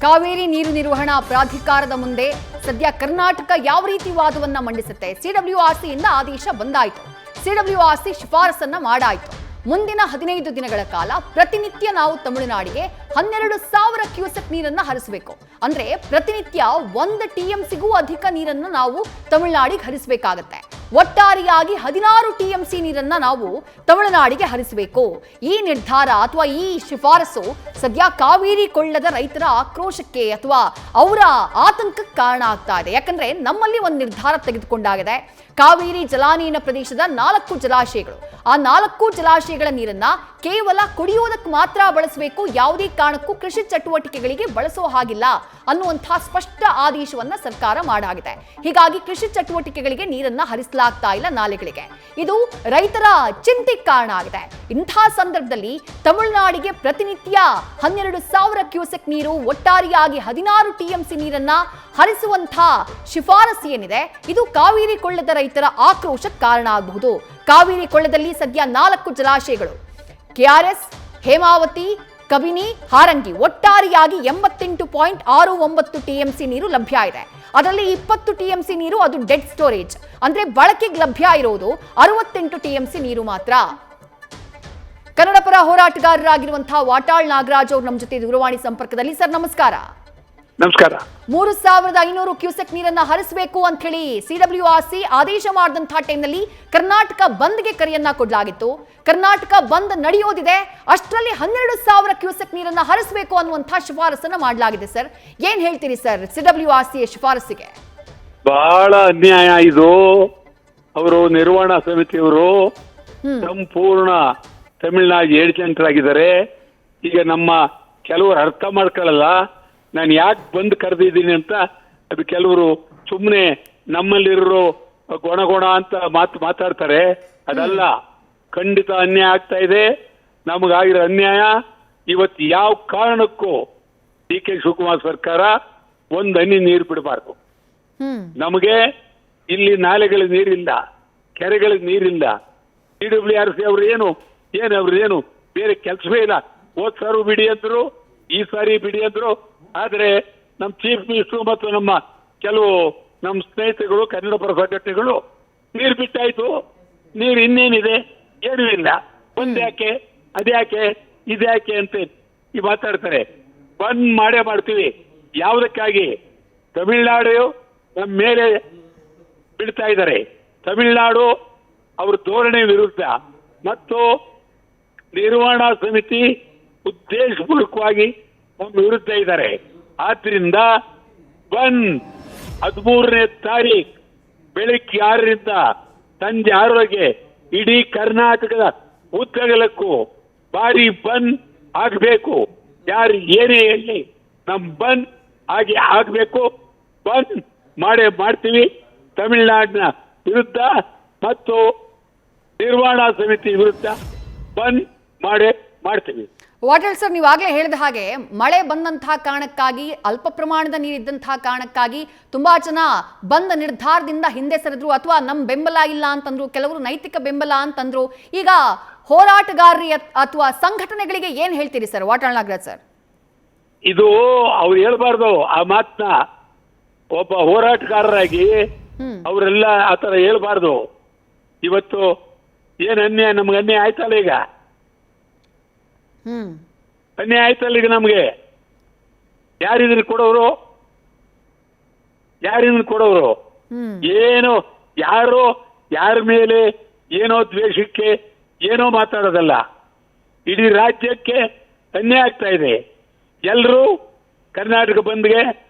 ಕಾವೇರಿ ನೀರು ನಿರ್ವಹಣಾ ಪ್ರಾಧಿಕಾರದ ಮುಂದೆ ಸದ್ಯ ಕರ್ನಾಟಕ ಯಾವ ರೀತಿ ವಾದವನ್ನ ಮಂಡಿಸುತ್ತೆ? ಸಿಡಬ್ಲ್ಯೂಆರ್ಸಿ ಇಂದ ಆದೇಶ ಬಂದಾಯಿತು. ಸಿಡಬ್ಲ್ಯೂಆರ್ಸಿ ಶಿಫಾರಸನ್ನ ಮಾಡಾಯಿತು. ಮುಂದಿನ 15 ದಿನಗಳ ಕಾಲ ಪ್ರತಿನಿತ್ಯ ನಾವು ತಮಿಳುನಾಡಿಗೆ 12,000 ಕ್ಯೂಸೆಕ್ ನೀರನ್ನ ಹರಿಸಬೇಕು. ಅಂದ್ರೆ ಪ್ರತಿನಿತ್ಯ 1 TMCಗೂ ಅಧಿಕ ನೀರನ್ನ ನಾವು ತಮಿಳುನಾಡಿಗೆ ಹರಿಸಬೇಕಾಗತ್ತೆ. ಒಟ್ಟಾರೆಯಾಗಿ 16 TMC ನೀರನ್ನ ನಾವು ತಮಿಳುನಾಡಿಗೆ ಹರಿಸಬೇಕು. ಈ ನಿರ್ಧಾರ ಅಥವಾ ಈ ಶಿಫಾರಸು ಸದ್ಯ ಕಾವೇರಿ ಕೊಳ್ಳದ ರೈತರ ಆಕ್ರೋಶಕ್ಕೆ ಅಥವಾ ಅವರ ಆತಂಕಕ್ಕೆ ಕಾರಣ ಆಗ್ತಾ ಇದೆ. ಯಾಕಂದ್ರೆ ನಮ್ಮಲ್ಲಿ ಒಂದು ನಿರ್ಧಾರ ತೆಗೆದುಕೊಂಡಾಗಿದೆ. ಕಾವೇರಿ ಜಲಾನಯನ ಪ್ರದೇಶದ 4 ಜಲಾಶಯಗಳು, ಆ 4 ಜಲಾಶಯಗಳ ನೀರನ್ನ ಕೇವಲ ಕುಡಿಯೋದಕ್ಕೆ ಮಾತ್ರ ಬಳಸಬೇಕು, ಯಾವುದೇ ಕಾರಣಕ್ಕೂ ಕೃಷಿ ಚಟುವಟಿಕೆಗಳಿಗೆ ಬಳಸೋ ಹಾಗಿಲ್ಲ ಅನ್ನುವಂತಹ ಸ್ಪಷ್ಟ ಆದೇಶವನ್ನ ಸರ್ಕಾರ ಮಾಡಾಗಿದೆ. ಹೀಗಾಗಿ ಕೃಷಿ ಚಟುವಟಿಕೆಗಳಿಗೆ ನೀರನ್ನ ಹರಿಸಲಾಗ್ತಾ ಇಲ್ಲ ನಾಲೆಗಳಿಗೆ. ಇದು ರೈತರ ಚಿಂತೆಗೆ ಕಾರಣ ಆಗಿದೆ. ಇಂಥ ಸಂದರ್ಭದಲ್ಲಿ ತಮಿಳುನಾಡಿಗೆ ಪ್ರತಿನಿತ್ಯ 12,000 ಕ್ಯೂಸೆಕ್ ನೀರು, ಒಟ್ಟಾರೆಯಾಗಿ 16 TMC ನೀರನ್ನ ಹರಿಸುವಂತಹ ಶಿಫಾರಸು ಏನಿದೆ, ಇದು ಕಾವೇರಿ ಕೊಳ್ಳದ ರೈತರ ಆಕ್ರೋಶಕ್ಕೆ ಕಾರಣ ಆಗಬಹುದು. ಕಾವೇರಿ ಕೊಳ್ಳದಲ್ಲಿ ಸದ್ಯ 4 ಜಲಾಶಯಗಳು, ಕೆಆರ್ಎಸ್, ಹೇಮಾವತಿ, ಕಬಿನಿ, ಹಾರಂಗಿ, ಒಟ್ಟಾರೆಯಾಗಿ 88.69 TMC ನೀರು ಲಭ್ಯ ಇದೆ. ಅದರಲ್ಲಿ 20 TMC ನೀರು ಅದು ಡೆಡ್ ಸ್ಟೋರೇಜ್, ಅಂದ್ರೆ ಬಳಕೆಗೆ ಲಭ್ಯ ಇರೋದು 68 TMC ನೀರು ಮಾತ್ರ. ಕನ್ನಡ ಪರ ಹೋರಾಟಗಾರರಾಗಿರುವಂತಹ ವಾಟಾಳ್ ನಾಗರಾಜ್ ಅವರು ನಮ್ಮ ಜೊತೆ ದೂರವಾಣಿ ಸಂಪರ್ಕದಲ್ಲಿ. ಸರ್ ನಮಸ್ಕಾರ. ನಮಸ್ಕಾರ. 3,500 ಕ್ಯೂಸೆಕ್ ನೀರನ್ನ ಹರಿಸಬೇಕು ಅಂತ ಹೇಳಿ ಸಿಡಬ್ಲ್ಯೂಆರ್ಸಿ ಆದೇಶ ಮಾಡಿದಂತಹ ಟೈಮ್ನಲ್ಲಿ ಕರ್ನಾಟಕ ಬಂದ್ಗೆ ಕರೆಯನ್ನ ಕೊಡಲಾಗಿತ್ತು. ಕರ್ನಾಟಕ ಬಂದ್ ನಡೆಯೋದಿದೆ, ಅಷ್ಟರಲ್ಲಿ 12,000 ಕ್ಯೂಸೆಕ್ ನೀರನ್ನ ಹರಿಸಬೇಕು ಅನ್ನುವಂತಹ ಶಿಫಾರಸನ್ನ ಮಾಡಲಾಗಿದೆ. ಸರ್ ಏನ್ ಹೇಳ್ತೀರಿ ಸರ್ ಸಿಡಬ್ಲ್ಯೂಆರ್ಸಿ ಶಿಫಾರಸಿಗೆ? ಬಹಳ ಅನ್ಯಾಯ ಇದು. ಅವರು ನಿರ್ವಹಣಾ ಸಮಿತಿಯವರು ಸಂಪೂರ್ಣ ತಮಿಳುನಾಡು ಏಜೆಂಟರಾಗಿದ್ದಾರೆ. ಈಗ ನಮ್ಮ ಕೆಲವರು ಅರ್ಥ ಮಾಡ್ಕೊಳ್ಳಲ್ಲ, ನಾನು ಯಾಕೆ ಬಂದು ಕರೆದಿದ್ದೀನಿ ಅಂತ. ಅದು ಕೆಲವರು ಸುಮ್ಮನೆ ನಮ್ಮಲ್ಲಿರೋ ಗೊಣ ಅಂತ ಮಾತಾಡ್ತಾರೆ. ಅದಲ್ಲ, ಖಂಡಿತ ಅನ್ಯಾಯ ಆಗ್ತಾ ಇದೆ. ನಮಗಾಗಿರೋ ಅನ್ಯಾಯ ಇವತ್ತು ಯಾವ ಕಾರಣಕ್ಕೂ DK ಶಿವಕುಮಾರ್ ಸರ್ಕಾರ ಒಂದು ಹನಿ ನೀರು ಬಿಡಬಾರ್ದು. ನಮಗೆ ಇಲ್ಲಿ ನಾಲೆಗಳಿಗೆ ನೀರಿಲ್ಲ, ಕೆರೆಗಳಿಗೆ ನೀರಿಲ್ಲ. CWRC ಅವರು ಏನು ಬೇರೆ ಕೆಲಸವೇ ಇಲ್ಲ. ಹೋದ್ ಸಾರು ಬಿಡಿ ಅಂದ್ರು, ಈ ಸಾರಿ ಬಿಡಿ ಅಂದ್ರು. ಆದ್ರೆ ನಮ್ಮ ಚೀಫ್ ಮಿನಿಸ್ಟರ್ ಮತ್ತು ನಮ್ಮ ಕೆಲವು ನಮ್ಮ ಸ್ನೇಹಿತರುಗಳು, ಕನ್ನಡ ಪರ ಸಂಘಟನೆಗಳು ನೀರು ಬಿಟ್ಟಾಯ್ತು, ನೀರು ಇನ್ನೇನಿದೆ, ಏನೂ ಇಲ್ಲ, ಒಂದ್ಯಾಕೆ ಅದ್ಯಾಕೆ ಇದ್ಯಾಕೆ ಅಂತ ಈ ಮಾತಾಡ್ತಾರೆ. ಬಂದ್ ಮಾಡೇ ಮಾಡ್ತೀವಿ. ಯಾವುದಕ್ಕಾಗಿ? ತಮಿಳುನಾಡು ನಮ್ಮ ಮೇಲೆ ಬಿಡ್ತಾ ಇದ್ದಾರೆ. ತಮಿಳುನಾಡು ಅವ್ರ ಧೋರಣೆ ವಿರುದ್ಧ ಮತ್ತು ನಿರ್ವಹಣಾ ಸಮಿತಿ ಉದ್ದೇಶಪೂರ್ವಕವಾಗಿ ನಮ್ಮ ವಿರುದ್ಧ ಇದ್ದಾರೆ. ಆದ್ರಿಂದ ಬಂದ್ 13ನೇ ತಾರೀಕು ಬೆಳಗ್ಗೆ 6ರಿಂದ ಸಂಜೆ 6ವರೆಗೆ ಇಡೀ ಕರ್ನಾಟಕದ ಉದ್ದಗಲಕ್ಕೂ ಭಾರಿ ಬಂದ್ ಆಗಬೇಕು. ಯಾರು ಏನೇ ಹೇಳಿ ನಮ್ ಬಂದ್ ಹಾಗೆ ಆಗಬೇಕು. ಬಂದ್ ಮಾಡ್ತೀವಿ. ತಮಿಳುನಾಡಿನ ವಿರುದ್ಧ ಮತ್ತು ನಿರ್ವಹಣಾ ಸಮಿತಿ ವಿರುದ್ಧ ಬಂದ್ ಮಾಡ್ತೀವಿ. ವಾಟಾಳ್ ಸರ್, ನೀವಾಗಲೇ ಹೇಳಿದ ಹಾಗೆ ಮಳೆ ಬಂದಂತಹ ಕಾರಣಕ್ಕಾಗಿ, ಅಲ್ಪ ಪ್ರಮಾಣದ ನೀರಿದ್ದಂತಹ ಕಾರಣಕ್ಕಾಗಿ ತುಂಬಾ ಜನ ಬಂದ ನಿರ್ಧಾರದಿಂದ ಹಿಂದೆ ಸರಿದ್ರು ಅಥವಾ ನಮ್ಮ ಬೆಂಬಲ ಇಲ್ಲ ಅಂತಂದ್ರು, ಕೆಲವರು ನೈತಿಕ ಬೆಂಬಲ ಅಂತಂದ್ರು. ಈಗ ಹೋರಾಟಗಾರರಿ ಅಥವಾ ಸಂಘಟನೆಗಳಿಗೆ ಏನ್ ಹೇಳ್ತೀರಿ ಸರ್ ವಾಟಾಳ್ ನಾಗರಾಜ್ ಸರ್? ಇದು ಅವ್ರು ಹೇಳ್ಬಾರ್ದು ಆ ಮಾತನ್ನ. ಒಬ್ಬ ಹೋರಾಟಗಾರರಾಗಿ ಅವರೆಲ್ಲ ಆತರ ಹೇಳ್ಬಾರ್ದು. ಇವತ್ತು ಏನ್ ಅನ್ಯಾಯ, ನಮ್ಗೆ ಅನ್ಯಾಯ ಆಯ್ತಲ್ಲ, ಈಗ ಅನ್ಯಾಯ ಆಯ್ತಲ್ಲ. ಈಗ ನಮ್ಗೆ ಯಾರಿದ್ರು ಕೊಡೋರು? ಏನು ಯಾರ ಮೇಲೆ ಏನೋ ದ್ವೇಷಕ್ಕೆ ಏನೋ ಮಾತಾಡೋದಲ್ಲ. ಇಡೀ ರಾಜ್ಯಕ್ಕೆ ಅನ್ಯಾಯ ಆಗ್ತಾ ಇದೆ. ಎಲ್ಲರೂ ಕರ್ನಾಟಕ ಬಂದ್ಗೆ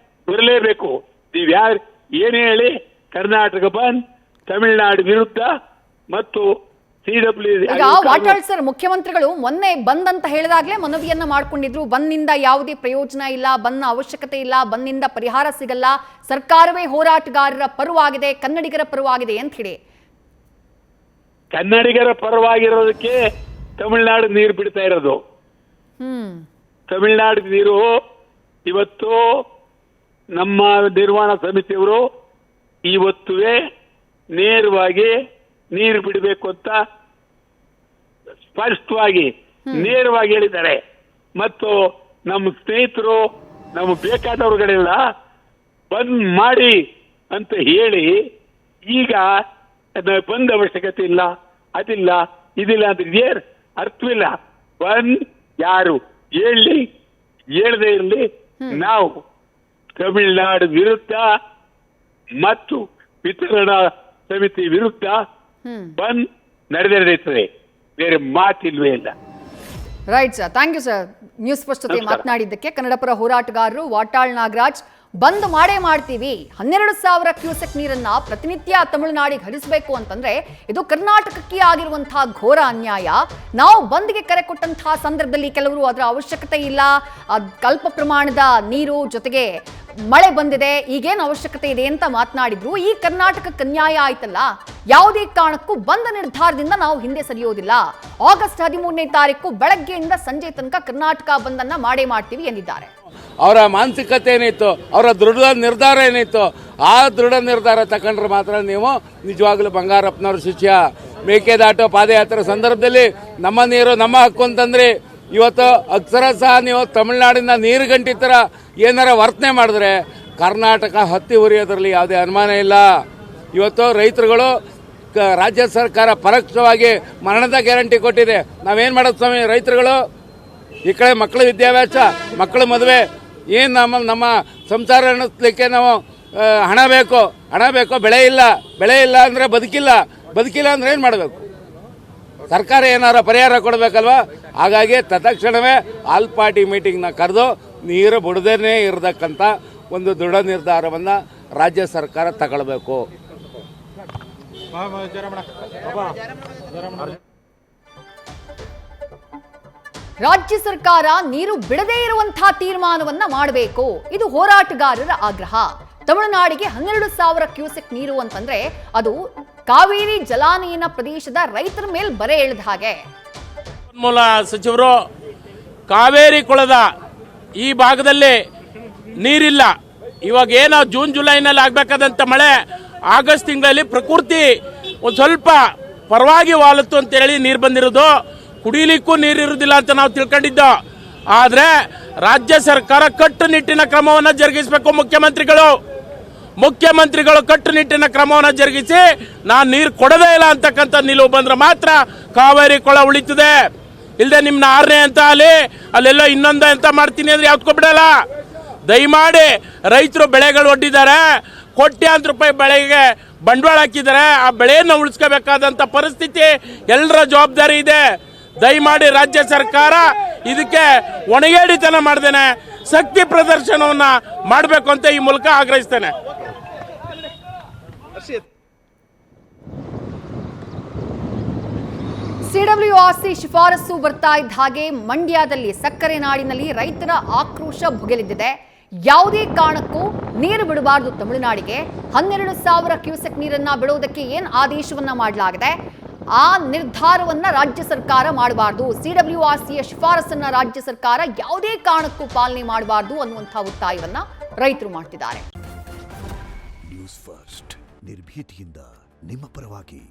ಬರಲೇಬೇಕು. ನೀವ್ಯಾರು ಏನೇ ಹೇಳಿ ಕರ್ನಾಟಕ ಬಂದ್ ತಮಿಳುನಾಡು ವಿರುದ್ಧ ಮತ್ತು ಈಗ ವಾಟಾಳ್ ಸರ್, ಮುಖ್ಯಮಂತ್ರಿಗಳು ಮೊನ್ನೆ ಬಂದ್ ಅಂತ ಹೇಳಿದಾಗ್ಲೇ ಮನವಿಯನ್ನ ಮಾಡ್ಕೊಂಡಿದ್ರು. ಬಂದ್ನಿಂದ ಯಾವುದೇ ಪ್ರಯೋಜನ ಇಲ್ಲ, ಬಂದ್ನ ಅವಶ್ಯಕತೆ ಇಲ್ಲ, ಬಂದ್ನಿಂದ ಪರಿಹಾರ ಸಿಗಲ್ಲ, ಸರ್ಕಾರವೇ ಹೋರಾಟಗಾರರ ಪರವಾಗಿದೆ, ಕನ್ನಡಿಗರ ಪರವಾಗಿದೆ ಅಂತ ಹೇಳಿ. ಕನ್ನಡಿಗರ ಪರವಾಗಿರೋದಕ್ಕೆ ತಮಿಳುನಾಡು ನೀರು ಬಿಡ್ತಾ ಇರೋದು. ತಮಿಳುನಾಡು ನೀರು ಇವತ್ತು ನಮ್ಮ ನಿರ್ವಹಣಾ ಸಮಿತಿಯವರು ಇವತ್ತುವೇ ನೇರವಾಗಿ ನೀರು ಬಿಡಬೇಕು ಅಂತ ಸ್ಪಷ್ಟವಾಗಿ ನೇರವಾಗಿ ಹೇಳಿದ್ದಾರೆ. ಮತ್ತು ನಮ್ಮ ಸ್ನೇಹಿತರು ನಮಗೆ ಬೇಕಾದವ್ರುಗಳೆಲ್ಲ ಬಂದ್ ಮಾಡಿ ಅಂತ ಹೇಳಿ ಈಗ ಬಂದ್ ಅವಶ್ಯಕತೆ ಇಲ್ಲ, ಅದಿಲ್ಲ ಇದಿಲ್ಲ ಅಂದ್ರೆ ಏನ್ ಅರ್ಥವಿಲ್ಲ. ಬಂದ್ ಯಾರು ಹೇಳಿ ಹೇಳದೇ ಇರಲಿ, ನಾವು ತಮಿಳುನಾಡು ವಿರುದ್ಧ ಮತ್ತು ವಿತರಣಾ ಸಮಿತಿ ವಿರುದ್ಧ ಬಂದ್ ನಡೆಯುತ್ತದೆ, ಬೇರೆ ಮಾತಿಲ್ವೇ ಇಲ್ಲ. Right sir, thank you sir News First ಜೊತೆ ಮಾತನಾಡಿದ್ದಕ್ಕೆ. ಕನ್ನಡಪರ ಹೋರಾಟಗಾರರು ವಾಟಾಳ್ ನಾಗರಾಜ್, ಬಂದ್ ಮಾಡೇ ಮಾಡ್ತೀವಿ, 12,000 ಕ್ಯೂಸೆಕ್ ನೀರನ್ನ ಪ್ರತಿನಿತ್ಯ ತಮಿಳುನಾಡಿಗೆ ಹರಿಸಬೇಕು ಅಂತಂದ್ರೆ ಇದು ಕರ್ನಾಟಕಕ್ಕೆ ಆಗಿರುವಂತಹ ಘೋರ ಅನ್ಯಾಯ. ನಾವು ಬಂದ್ಗೆ ಕರೆ ಕೊಟ್ಟಂತಹ ಸಂದರ್ಭದಲ್ಲಿ ಕೆಲವರು ಅದರ ಅವಶ್ಯಕತೆ ಇಲ್ಲ, ಅಲ್ಪ ಪ್ರಮಾಣದ ನೀರು ಜೊತೆಗೆ ಮಳೆ ಬಂದಿದೆ, ಈಗೇನು ಅವಶ್ಯಕತೆ ಇದೆ ಅಂತ ಮಾತನಾಡಿದ್ರು. ಈ ಕರ್ನಾಟಕಕ್ಕೆ ಅನ್ಯಾಯ ಆಯ್ತಲ್ಲ, ಯಾವುದೇ ಕಾರಣಕ್ಕೂ ಬಂದ ನಿರ್ಧಾರದಿಂದ ನಾವು ಹಿಂದೆ ಸರಿಯೋದಿಲ್ಲ. ಆಗಸ್ಟ್ 13ನೇ ತಾರೀಕು ಬೆಳಗ್ಗೆಯಿಂದ ಸಂಜೆ ತನಕ ಕರ್ನಾಟಕ ಬಂದನ್ನ ಮಾಡೇ ಮಾಡ್ತೀವಿ ಎಂದಿದ್ದಾರೆ. ಅವರ ಮಾನಸಿಕತೆ ಏನಿತ್ತು, ಅವರ ದೃಢ ನಿರ್ಧಾರ ಏನಿತ್ತು, ಆ ದೃಢ ನಿರ್ಧಾರ ತಗೊಂಡ್ರೆ ಮಾತ್ರ ನೀವು ನಿಜವಾಗ್ಲೂ ಬಂಗಾರಪ್ಪನವ್ರ ಶಿಷ್ಯ. ಮೇಕೆದಾಟು ಪಾದಯಾತ್ರೆ ಸಂದರ್ಭದಲ್ಲಿ ನಮ್ಮ ನೀರು ನಮ್ಮ ಹಕ್ಕು ಅಂತಂದ್ರಿ. ಇವತ್ತು ಅಕ್ಷರ ಸಹ ನೀವು ತಮಿಳುನಾಡಿನ ನೀರು ಗಂಟಿ ತರ ಏನಾರ ವರ್ತನೆ ಮಾಡಿದ್ರೆ ಕರ್ನಾಟಕ ಹತ್ತಿ ಉರಿಯೋದ್ರಲ್ಲಿ ಯಾವುದೇ ಅನುಮಾನ ಇಲ್ಲ. ಇವತ್ತು ರೈತರುಗಳು ರಾಜ್ಯ ಸರ್ಕಾರ ಪರೋಕ್ಷವಾಗಿ ಮರಣದ ಗ್ಯಾರಂಟಿ ಕೊಟ್ಟಿದೆ. ನಾವೇನ್ ಮಾಡೋದು ಸ್ವಾಮಿ? ರೈತರುಗಳು ಈ ಕಡೆ ಮಕ್ಕಳ ವಿದ್ಯಾಭ್ಯಾಸ, ಮಕ್ಕಳ ಮದುವೆ, ಏನು ನಮ್ಮ ಸಂಸಾರ ನಡೆಸಲಿಕ್ಕೆ ನಾವು ಹಣ ಬೇಕು, ಬೆಳೆ ಇಲ್ಲ ಅಂದ್ರೆ ಬದುಕಿಲ್ಲ ಅಂದ್ರೆ ಏನು ಮಾಡಬೇಕು? ಸರ್ಕಾರ ಏನಾರ ಪರಿಹಾರ ಕೊಡಬೇಕಲ್ವಾ? ಹಾಗಾಗಿ ತತ್ಕ್ಷಣವೇ ಆಲ್ ಪಾರ್ಟಿ ಮೀಟಿಂಗ್ನ ಕರೆದು ನೀರು ಬಿಡದೇನೆ ಇರತಕ್ಕಂಥ ಒಂದು ದೃಢ ನಿರ್ಧಾರವನ್ನ ರಾಜ್ಯ ಸರ್ಕಾರ ತಗೊಳ್ಬೇಕು. ರಾಜ್ಯ ಸರ್ಕಾರ ನೀರು ಬಿಡದೇ ಇರುವಂತಹ ತೀರ್ಮಾನವನ್ನ ಮಾಡಬೇಕು, ಇದು ಹೋರಾಟಗಾರರ ಆಗ್ರಹ. ತಮಿಳುನಾಡಿಗೆ 12,000 ಕ್ಯೂಸೆಕ್ ನೀರು ಅಂತಂದ್ರೆ ಅದು ಕಾವೇರಿ ಜಲಾನಯನ ಪ್ರದೇಶದ ರೈತರ ಮೇಲೆ ಬರೆ ಎಳೆದ ಹಾಗೆ. ಮೂಲ ಸಚಿವರು ಕಾವೇರಿ ಕೊಳದ ಈ ಭಾಗದಲ್ಲಿ ನೀರಿಲ್ಲ. ಇವಾಗ ಏನೋ ಜೂನ್ ಜುಲೈನಲ್ಲಿ ಆಗ್ಬೇಕಾದಂತ ಮಳೆ ಆಗಸ್ಟ್ ತಿಂಗಳಲ್ಲಿ ಪ್ರಕೃತಿ ಒಂದು ಸ್ವಲ್ಪ ಪರವಾಗಿ ವಾಲತ್ತು ಅಂತ ಹೇಳಿ ನೀರು ಬಂದಿರೋದು. ಕುಡಿಲಿಕ್ಕೂ ನೀರಿರುವುದಿಲ್ಲ ಅಂತ ನಾವು ತಿಳ್ಕೊಂಡಿದ್ದೋ. ಆದ್ರೆ ರಾಜ್ಯ ಸರ್ಕಾರ ಕಟ್ಟುನಿಟ್ಟಿನ ಕ್ರಮವನ್ನು ಜರುಗಿಸಬೇಕು. ಮುಖ್ಯಮಂತ್ರಿಗಳು ಕಟ್ಟುನಿಟ್ಟಿನ ಕ್ರಮವನ್ನು ಜರುಗಿಸಿ ನಾನು ನೀರು ಕೊಡದೇ ಇಲ್ಲ ಅಂತಕ್ಕಂಥ ನಿಲುವು ಬಂದ್ರೆ ಮಾತ್ರ ಕಾವೇರಿ ಕೊಳ ಉಳಿತದೆ. ಇಲ್ಲದೆ ನಿಮ್ನ 6ನೇ ಅಂತ ಅಲ್ಲೆಲ್ಲೋ ಇನ್ನೊಂದು ಅಂತ ಮಾಡ್ತೀನಿ ಅಂದ್ರೆ ಯಾವ್ದ್ಕೊಬಿಡಲ್ಲ. ದಯಮಾಡಿ ರೈತರು ಬೆಳೆಗಳು ಒಡ್ಡಿದ್ದಾರೆ, ಕೋಟ್ಯಾಂತರ ರೂಪಾಯಿ ಬೆಳೆಗೆ ಬಂಡವಾಳ ಹಾಕಿದ್ದಾರೆ. ಆ ಬೆಳೆಯನ್ನು ಉಳಿಸ್ಕೋಬೇಕಾದಂತ ಪರಿಸ್ಥಿತಿ ಎಲ್ಲರ ಜವಾಬ್ದಾರಿ ಇದೆ. ದಯಮಾಡಿ ರಾಜ್ಯ ಸರ್ಕಾರ ಇದಕ್ಕೆ ಒಣಗೇಡಿತನ ಮಾಡ್ದೇನೆ ಶಕ್ತಿ ಪ್ರದರ್ಶನವನ್ನ ಮಾಡಬೇಕು ಅಂತ ಈ ಮೂಲಕ ಆಗ್ರಹಿಸ್ತೇನೆ. ಸಿಡಬ್ಲ್ಯೂಆರ್ಸಿ ಶಿಫಾರಸು ಬರ್ತಾ ಇದ್ದ ಹಾಗೆ ಮಂಡ್ಯದಲ್ಲಿ ಸಕ್ಕರೆ ನಾಡಿನಲ್ಲಿ ರೈತರ ಆಕ್ರೋಶ ಭುಗಿಲೆದ್ದಿದೆ. ಯಾವುದೇ ಕಾರಣಕ್ಕೂ ನೀರು ಬಿಡಬಾರದು ತಮಿಳುನಾಡಿಗೆ. 12,000 ಕ್ಯೂಸೆಕ್ ನೀರನ್ನ ಬಿಡುವುದಕ್ಕೆ ಏನು ಆದೇಶವನ್ನ ಮಾಡಲಾಗಿದೆ, ಆ ನಿರ್ಧಾರವನ್ನ ರಾಜ್ಯ ಸರ್ಕಾರ ಮಾಡಬಾರದು. ಸಿಡಬ್ಲ್ಯೂಆರ್ಸಿಯ ಶಿಫಾರಸನ್ನ ರಾಜ್ಯ ಸರ್ಕಾರ ಯಾವುದೇ ಕಾರಣಕ್ಕೂ ಪಾಲನೆ ಮಾಡಬಾರದು ಅನ್ನುವಂತಹ ಒತ್ತಾಯವನ್ನ ರೈತರು ಮಾಡ್ತಿದ್ದಾರೆ. ನ್ಯೂಸ್ ಫಸ್ಟ್ ನಿರ್ಭೀತಿಯಿಂದ ನಿಮ್ಮ ಪರವಾಗಿ.